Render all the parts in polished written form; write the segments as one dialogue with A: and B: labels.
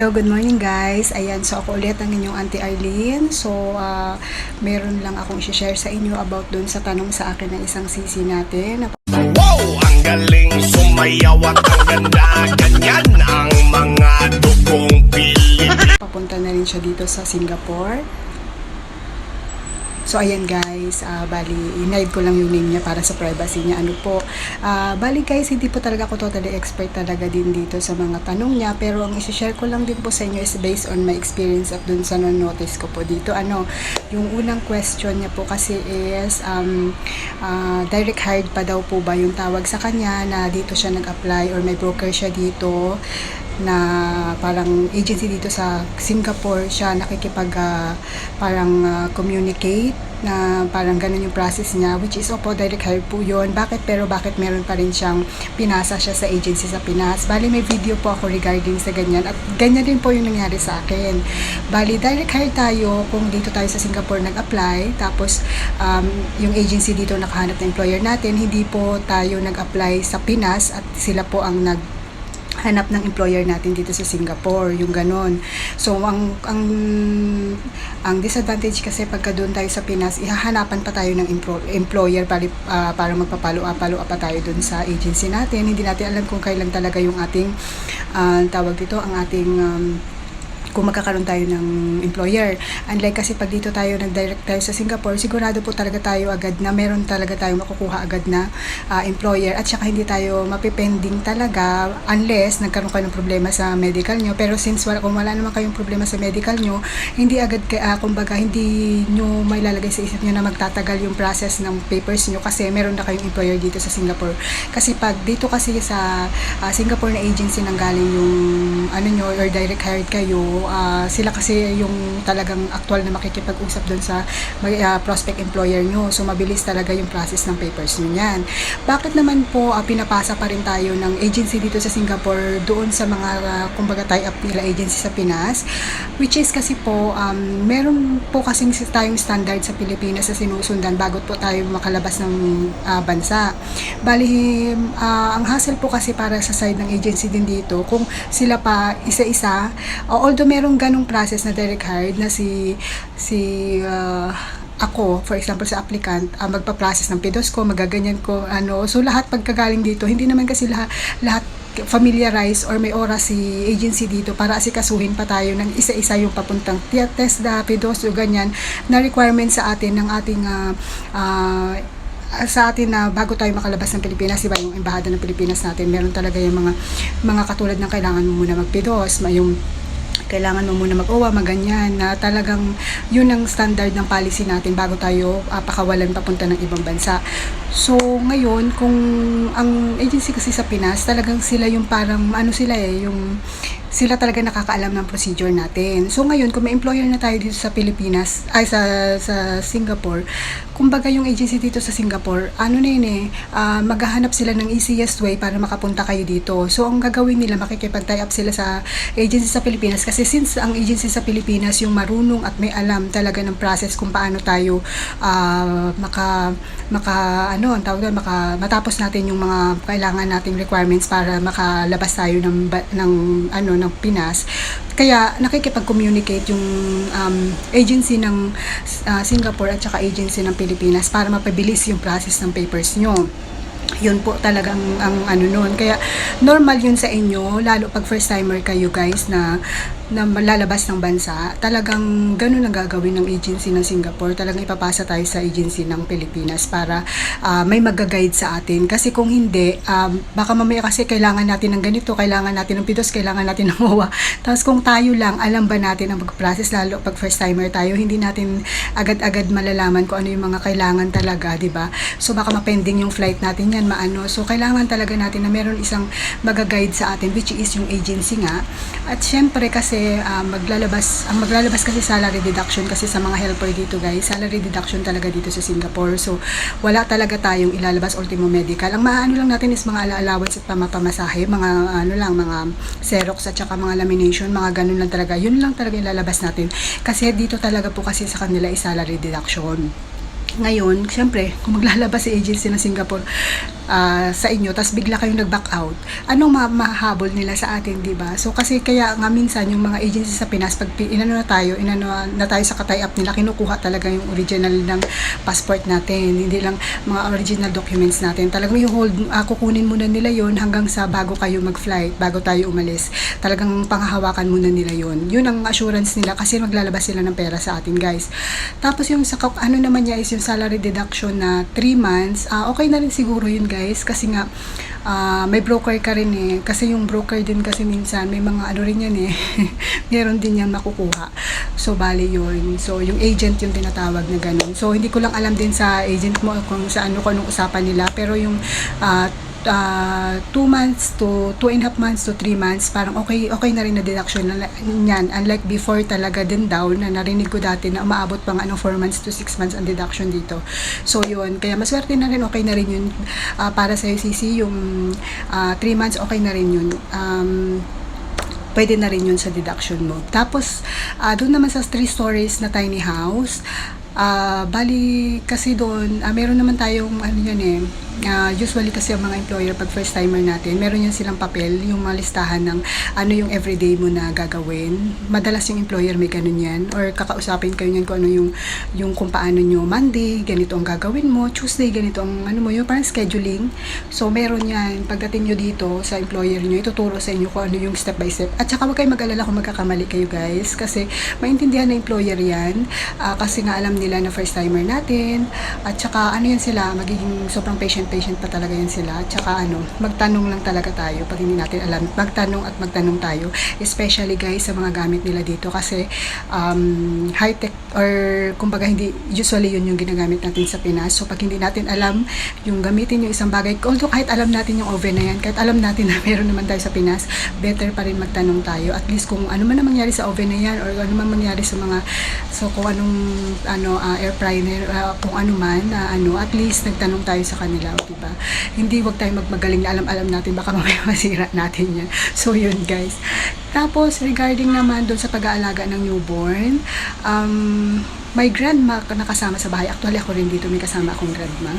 A: Hello, good morning guys. Ayan, so ako ulit ang inyong Auntie Arlene. So, meron lang akong i-share sa inyo about dun sa tanong sa akin ng isang sisi natin.
B: Wow! Ang galing sumayaw at ang ganda. Ganyan ang mga dugong Pilipino.
A: Papunta na rin siya dito sa Singapore. So, ayan guys, bali, inide ko lang yung name niya para sa privacy niya. Bali guys, hindi po talaga ako totally expert talaga din dito sa mga tanong niya. Pero ang isi-share ko lang din po sa inyo is based on my experience at dun sa notice ko po dito. Yung unang question niya po kasi is, direct hired pa daw po ba yung tawag sa kanya na dito siya nag-apply or may broker siya dito na parang agency dito sa Singapore siya nakikipag communicate na parang ganun yung process niya, which is opo, direct hire po yun. Bakit meron pa rin siyang pinasa siya sa agency sa Pinas? Bali may video po ako regarding sa ganyan at ganyan din po yung nangyari sa akin. Bali direct hire tayo kung dito tayo sa Singapore nag-apply, tapos yung agency dito nakahanap na employer natin, hindi po tayo nag-apply sa Pinas at sila po ang hanap ng employer natin dito sa Singapore, yung ganon. So, ang disadvantage kasi pagka doon tayo sa Pinas, ihahanapan pa tayo ng employer para magpapalo up pa tayo doon sa agency natin. Hindi natin alam kung kailan talaga yung ating kung magkakaroon tayo ng employer. Unlike kasi pag dito tayo nag-direct tayo sa Singapore, sigurado po talaga tayo agad na meron talaga tayo makukuha agad na employer at saka hindi tayo mapipending talaga unless nagkaroon kayo ng problema sa medical nyo. Pero since kung wala naman kayong problema sa medical nyo, hindi agad kumbaga hindi nyo may lalagay sa isip nyo na magtatagal yung process ng papers nyo kasi meron na kayong employer dito sa Singapore. Kasi pag dito kasi sa Singapore na agency nanggaling yung nyo or direct hired kayo, sila kasi yung talagang actual na makikipag-usap doon sa prospect employer nyo. So, mabilis talaga yung process ng papers nyo yan. Bakit naman po pinapasa pa rin tayo ng agency dito sa Singapore doon sa mga kumbaga tie-up nila agency sa Pinas? Which is kasi po, meron po kasing tayong standard sa Pilipinas na sinusundan bago po tayo makalabas ng bansa. Bali, ang hassle po kasi para sa side ng agency din dito, kung sila pa isa-isa, although merong ganong process na direct hired na ako, for example, sa applicant, magpa-process ng PIDOS ko, magaganyan ko, so lahat pagkagaling dito, hindi naman kasi lahat familiarize or may oras si agency dito para asikasuhin pa tayo ng isa-isa yung papuntang test na PIDOS o ganyan na requirement sa atin ng ating sa atin na bago tayo makalabas ng Pilipinas, diba, yung embahada ng Pilipinas natin, meron talaga yung mga katulad ng kailangan mo muna mag-PIDOS, yung kailangan mo muna mag-OWA, maganyan, na talagang yun ang standard ng policy natin bago tayo pakawalan papunta ng ibang bansa. So, ngayon, kung ang agency kasi sa Pinas, talagang sila yung parang, sila talaga nakakaalam ng procedure natin. So, ngayon, kung may employer na tayo dito sa Pilipinas, sa Singapore, kumbaga yung agency dito sa Singapore, maghahanap sila ng easiest way para makapunta kayo dito. So, ang gagawin nila, makikipag-tie up sila sa agency sa Pilipinas kasi since ang agency sa Pilipinas yung marunong at may alam talaga ng process kung paano tayo matapos natin yung mga kailangan nating requirements para makalabas tayo ng Pinas. Kaya nakikipag-communicate yung agency ng Singapore at saka agency ng Pilipinas para mapabilis yung process ng papers nyo. Yun po talagang ang nun. Kaya normal yun sa inyo, lalo pag first timer kayo guys na malalabas ng bansa, talagang ganun ang gagawin ng agency ng Singapore. Talagang ipapasa tayo sa agency ng Pilipinas para may mag-guide sa atin. Kasi kung hindi, baka mamaya kasi kailangan natin ng ganito, kailangan natin ng PIDOS, kailangan natin ng OWA. Tapos kung tayo lang, alam ba natin ang mag-process, lalo pag first timer tayo, hindi natin agad-agad malalaman kung ano yung mga kailangan talaga, di ba? So baka mapending yung flight natin yan, So kailangan talaga natin na meron isang mag-guide sa atin, which is yung agency nga. At syempre kasi maglalabas kasi salary deduction kasi sa mga helper dito guys, salary deduction talaga dito sa Singapore. So wala talaga tayong ilalabas ultimo medical. Ang maano lang natin is mga allowance at pamapamasahe, mga mga Xerox at saka mga lamination, mga ganun lang talaga. Yun lang talaga ilalabas natin. Kasi dito talaga po kasi sa kanila is salary deduction. Ngayon, syempre, kung maglalabas si agency ng Singapore, sa inyo, tapos bigla kayong nag-back out, anong mahahabol nila sa atin, di ba? So kasi kaya nga minsan yung mga agency sa Pinas, pag inano na tayo sa tie up nila, kinukuha talaga yung original ng passport natin, hindi lang mga original documents natin. Talagang yung kukunin muna nila yon hanggang sa bago kayo mag-flight, bago tayo umalis. Talagang panghahawakan muna nila yon. Yun ang assurance nila kasi maglalabas sila ng pera sa atin, guys. Tapos yung sa ano naman niya is yung salary deduction na 3 months, okay na rin siguro yun, guys, kasi nga may broker ka rin eh. Kasi yung broker din kasi minsan may mga ano rin yan eh. Meron din yan makukuha. So bali yun. So yung agent yung tinatawag na ganun. So hindi ko lang alam din sa agent mo kung sa ano, kung anong usapan nila. Pero yung 2 months to 2.5 months to 3 months, parang okay na rin na deduction na yan. Unlike before talaga din daw, na narinig ko dati na umaabot pa nga 4 months to 6 months ang deduction dito. So yun, kaya maswerte na rin, okay na rin yun para sa UCC. Yung 3 months, okay na rin yun. Pwede na rin yun sa deduction mo. Tapos, doon naman sa 3 stories na tiny house, bali kasi doon, meron naman tayong ano yan eh, usually kasi ang mga employer pag first timer natin, meron yan silang papel, yung mga listahan ng ano yung everyday mo na gagawin. Madalas yung employer may ganun yan, or kakausapin kayo niyan kung ano yung kung paano nyo Monday, ganito ang gagawin mo, Tuesday, ganito ang ano mo, yung parang scheduling. So meron yan, pagdating nyo dito sa employer nyo, ituturo sa inyo kung ano yung step by step. At saka huwag kayong mag-alala kung magkakamali kayo, guys, kasi maintindihan na employer yan, kasi nga alam nila na first timer natin, at saka ano yan sila, magiging sobrang patient pa talaga yan sila. At saka magtanong lang talaga tayo pag hindi natin alam. Magtanong tayo. Especially, guys, sa mga gamit nila dito kasi high-tech, or kumbaga hindi, usually yun yung ginagamit natin sa Pinas. So pag hindi natin alam yung gamitin yung isang bagay, although kahit alam natin yung oven na yan, kahit alam natin na meron naman tayo sa Pinas, better pa rin magtanong tayo. At least kung ano man ang mangyari sa oven na yan, or ano man mangyari sa mga, so kung anong air fryer, kung ano man, at least nagtanong tayo sa kanila, diba? Hindi, wag tayong magmagaling na alam natin, baka mamaya masira natin yan. So yun, guys. Tapos regarding naman doon sa pag-aalaga ng newborn, may grandma na kasama sa bahay. Actually ako rin dito may kasama akong grandma.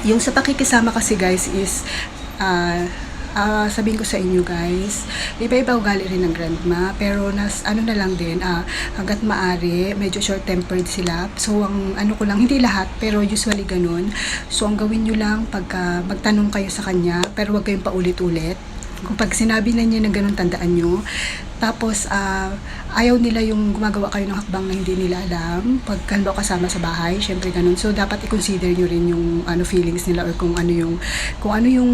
A: Yung sa pakikisama kasi, guys, is sabihin ko sa inyo, guys, iba-iba ugali rin ng grandma, pero ano na lang din, hanggat maaari, medyo short-tempered sila. So ang ano ko lang, hindi lahat, pero usually ganun. So ang gawin nyo lang, pagka magtanong kayo sa kanya, pero wag kayong paulit-ulit. Kung pag sinabi na niya na ganun, tandaan nyo. Tapos, ayaw nila yung gumagawa kayo ng hakbang na hindi nila alam. Pag halimbawa kasama sa bahay, syempre ganun. So, dapat i-consider nyo rin yung feelings nila, or kung ano yung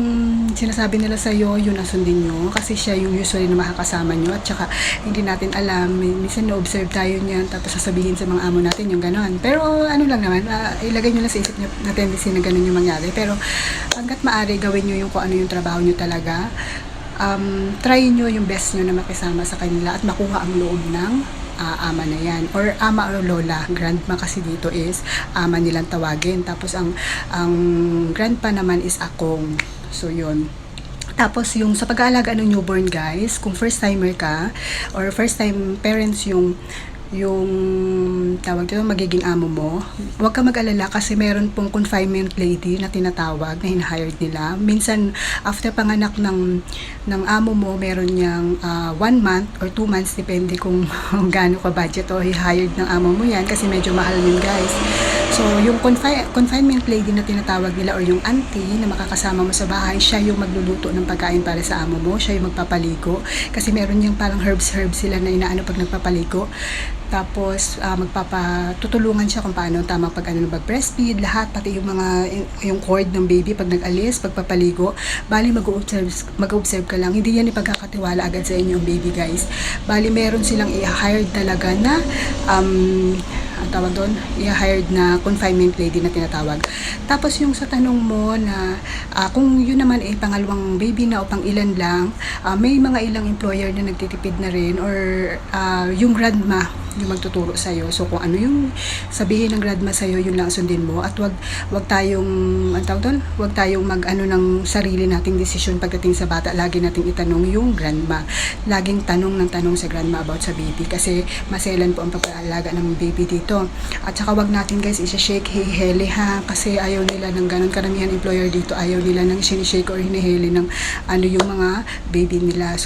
A: sinasabi nila sa'yo, yun ang sundin nyo. Kasi siya yung usually na makakasama nyo. At saka, hindi natin alam. Minsan na-observe tayo niyan, tapos sasabihin sa mga amo natin yung ganun. Pero, ano lang naman, ilagay nyo lang sa isip nyo na tendency na ganun yung mangyari. Pero, hanggat maaari, gawin nyo yung kung ano yung trabaho nyo talaga. Try nyo yung best nyo na makisama sa kanila at makuha ang loob ng ama na yan, or ama or lola. Grandma kasi dito is ama nilang tawagin, tapos ang grandpa naman is akong. So yun. Tapos yung sa pag-aalaga ng newborn, guys, kung first timer ka or first time parents yung tawag dito, magiging amo mo, huwag ka mag-alala kasi meron pong confinement lady na tinatawag, na hinahired nila. Minsan, after panganak ng amo mo, meron niyang 1 month or 2 months, depende kung gaano ka budget o hired ng amo mo yan, kasi medyo mahal yun, guys. So, yung confinement lady na tinatawag nila, or yung auntie na makakasama mo sa bahay, siya yung magluluto ng pagkain para sa amo mo, siya yung magpapaligo, kasi meron yung parang herbs sila na inaano pag nagpapaligo. Tapos tutulungan siya kung paano tama pag mag-breastfeed, lahat, pati yung cord ng baby pag nag-alis, pagpapaligo. Bali mag-observe ka lang, hindi yan ipagkakatiwala agad sa inyo yung baby, guys. Bali meron silang i-hired talaga na ang tawag doon, i-hired na confinement lady na tinatawag. Tapos yung sa tanong mo na kung yun naman pangalawang baby na o pang ilan lang, may mga ilang employer na nagtitipid na rin, or yung grandma yung magtuturo sa'yo. So kung ano yung sabihin ng grandma sa'yo, yun lang sundin mo. At wag tayong mag-ano ng sarili nating desisyon pagdating sa bata. Lagi nating itanong yung grandma. Laging tanong sa grandma about sa baby, kasi maselan po ang pag-aalaga ng baby dito. dito. At saka wag natin guys i-shake hiheli ha, kasi ayaw nila ng ganun. Karamihan employer dito ayaw nila ng sinishake or hinihili ng ano yung mga baby nila. So